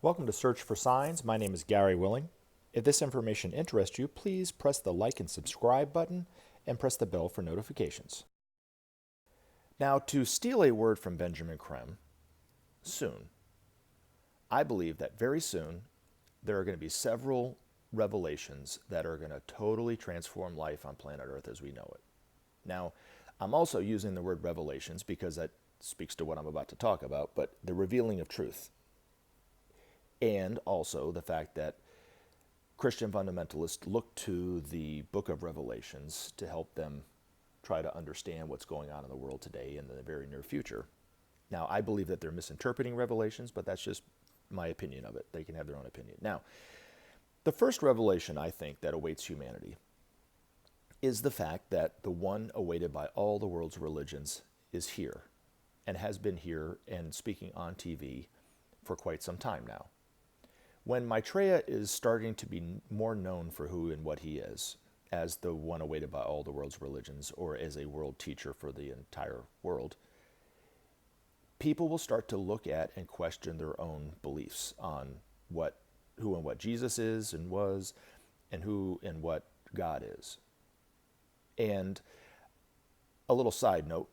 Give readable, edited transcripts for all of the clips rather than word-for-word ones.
Welcome to Search for Signs. My name is Gary Willing. If this information interests you, please press the like and subscribe button and press the bell for notifications. Now, to steal a word from Benjamin Creme, soon. I believe that very soon there are going to be several revelations that are going to totally transform life on planet Earth as we know it. Now, I'm also using the word revelations because that speaks to what I'm about to talk about, but the revealing of truth. And also the fact that Christian fundamentalists look to the book of Revelations to help them try to understand what's going on in the world today and in the very near future. Now, I believe that they're misinterpreting Revelations, but that's just my opinion of it. They can have their own opinion. Now, the first revelation I think that awaits humanity is the fact that the one awaited by all the world's religions is here and has been here and speaking on TV for quite some time now. When Maitreya is starting to be more known for who and what he is, as the one awaited by all the world's religions, or as a world teacher for the entire world, people will start to look at and question their own beliefs on who and what Jesus is and was, and who and what God is. And a little side note,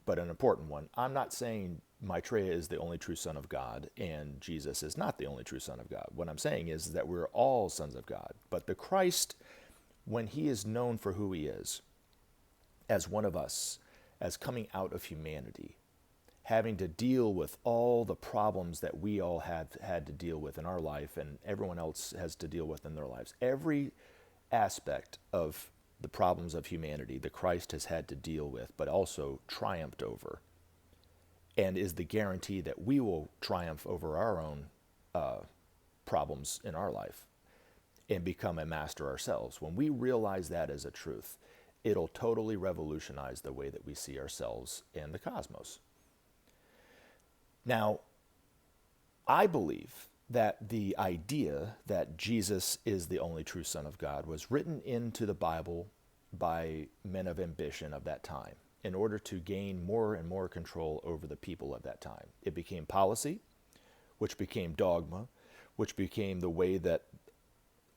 but an important one, I'm not saying Maitreya is the only true Son of God and Jesus is not the only true Son of God. What I'm saying is that we're all sons of God. But the Christ, when he is known for who he is, as one of us, as coming out of humanity, having to deal with all the problems that we all have had to deal with in our life and everyone else has to deal with in their lives. Every aspect of the problems of humanity, the Christ has had to deal with, but also triumphed over, and is the guarantee that we will triumph over our own problems in our life and become a master ourselves. When we realize that as a truth, it'll totally revolutionize the way that we see ourselves and the cosmos. Now, I believe that the idea that Jesus is the only true Son of God was written into the Bible by men of ambition of that time in order to gain more and more control over the people of that time. It became policy, which became dogma, which became the way that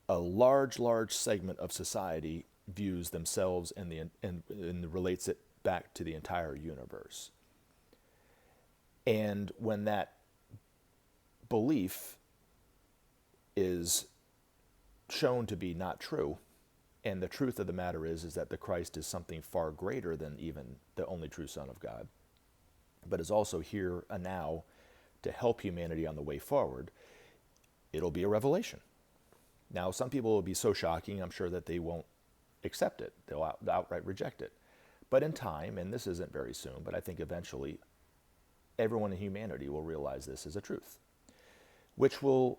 a large segment of society views themselves and relates it back to the entire universe. And when that belief is shown to be not true, and the truth of the matter is that the Christ is something far greater than even the only true Son of God, but is also here and now to help humanity on the way forward, it'll be a revelation. Now, some people will be so shocking, I'm sure that they won't accept it. They'll outright reject it. But in time, and this isn't very soon, but I think eventually everyone in humanity will realize this is a truth, which will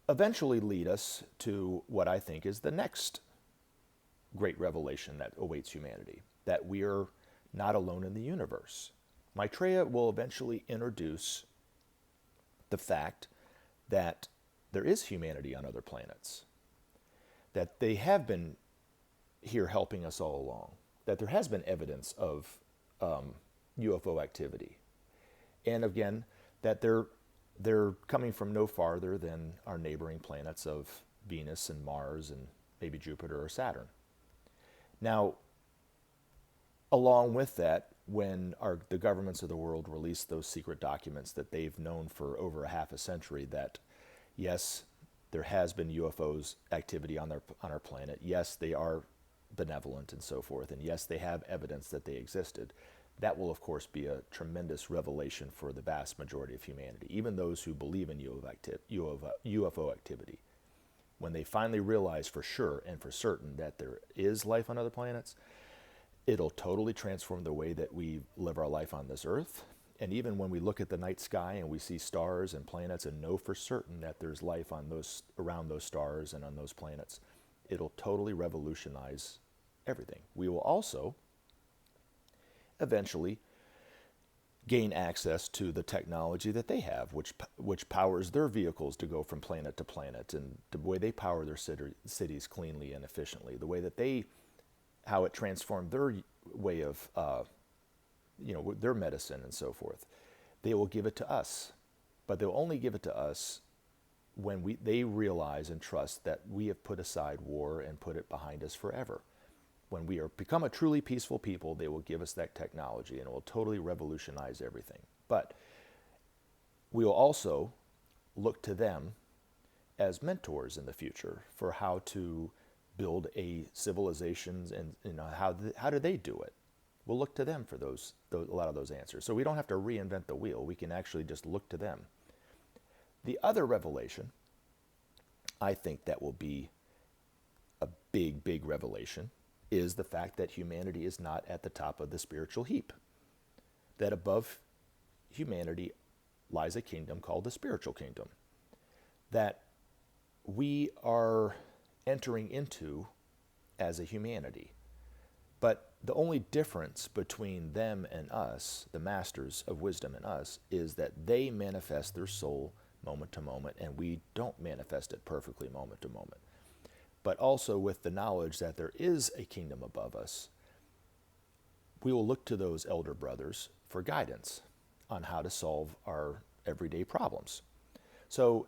eventually lead us to what I think is the next great revelation that awaits humanity, that we are not alone in the universe. Maitreya will eventually introduce the fact that there is humanity on other planets, that they have been here helping us all along, that there has been evidence of UFO activity, and again, that they're coming from no farther than our neighboring planets of Venus and Mars and maybe Jupiter or Saturn. Now, along with that, when the governments of the world release those secret documents that they've known for over a half a century, that yes, there has been UFOs activity on our planet, yes, they are benevolent and so forth, and yes, they have evidence that they existed, that will of course be a tremendous revelation for the vast majority of humanity, even those who believe in UFO activity. When they finally realize for sure and for certain that there is life on other planets, it'll totally transform the way that we live our life on this earth. And even when we look at the night sky and we see stars and planets and know for certain that there's life on around those stars and on those planets, it'll totally revolutionize everything. We will also eventually gain access to the technology that they have, which powers their vehicles to go from planet to planet, and the way they power their cities cleanly and efficiently, the way that how it transformed their way of, their medicine and so forth. They will give it to us, but they'll only give it to us when they realize and trust that we have put aside war and put it behind us forever. When we become a truly peaceful people, they will give us that technology and it will totally revolutionize everything. But we will also look to them as mentors in the future for how to build a civilization, and how do they do it? We'll look to them for a lot of those answers. So we don't have to reinvent the wheel. We can actually just look to them. The other revelation, I think that will be a big, big revelation, is the fact that humanity is not at the top of the spiritual heap. That above humanity lies a kingdom called the spiritual kingdom. That we are entering into as a humanity. But the only difference between them and us, the masters of wisdom and us, is that they manifest their soul moment to moment, and we don't manifest it perfectly moment to moment. But also with the knowledge that there is a kingdom above us, we will look to those elder brothers for guidance on how to solve our everyday problems. So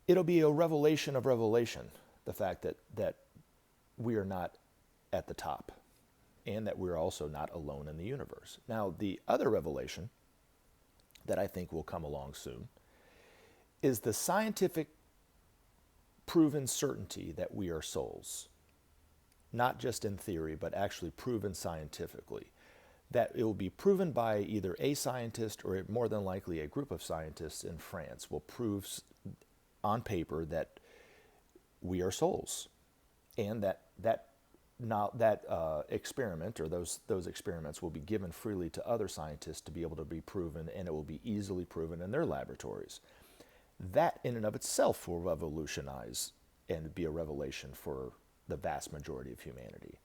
it'll be a revelation of revelation, the fact that we are not at the top and that we're also not alone in the universe. Now, the other revelation that I think will come along soon is the scientific proven certainty that we are souls. Not just in theory, but actually proven scientifically. That it will be proven by either a scientist or more than likely a group of scientists in France will prove on paper that we are souls. And that experiment or those experiments will be given freely to other scientists to be able to be proven, and it will be easily proven in their laboratories. That in and of itself will revolutionize and be a revelation for the vast majority of humanity.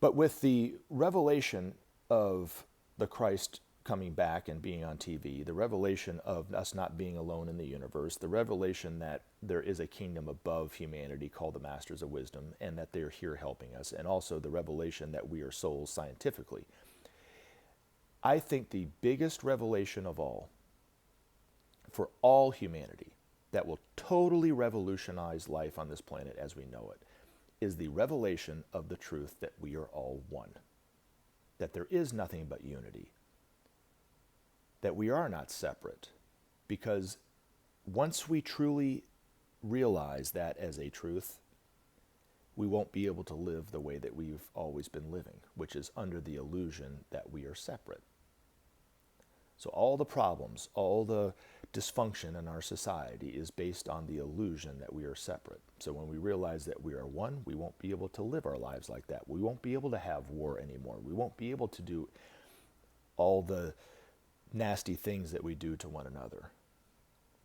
But with the revelation of the Christ coming back and being on TV, the revelation of us not being alone in the universe, the revelation that there is a kingdom above humanity called the Masters of Wisdom, and that they're here helping us, and also the revelation that we are souls scientifically. I think the biggest revelation of all, for all humanity, that will totally revolutionize life on this planet as we know it, is the revelation of the truth that we are all one. That there is nothing but unity. That we are not separate. Because once we truly realize that as a truth, we won't be able to live the way that we've always been living, which is under the illusion that we are separate. So all the problems, all the dysfunction in our society is based on the illusion that we are separate. So when we realize that we are one, we won't be able to live our lives like that. We won't be able to have war anymore. We won't be able to do all the nasty things that we do to one another.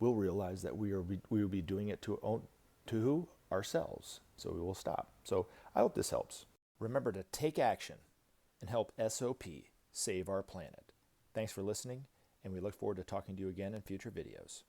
We'll realize that we will be doing it to who? Ourselves. So we will stop. So I hope this helps. Remember to take action and help SOP save our planet. Thanks for listening, and we look forward to talking to you again in future videos.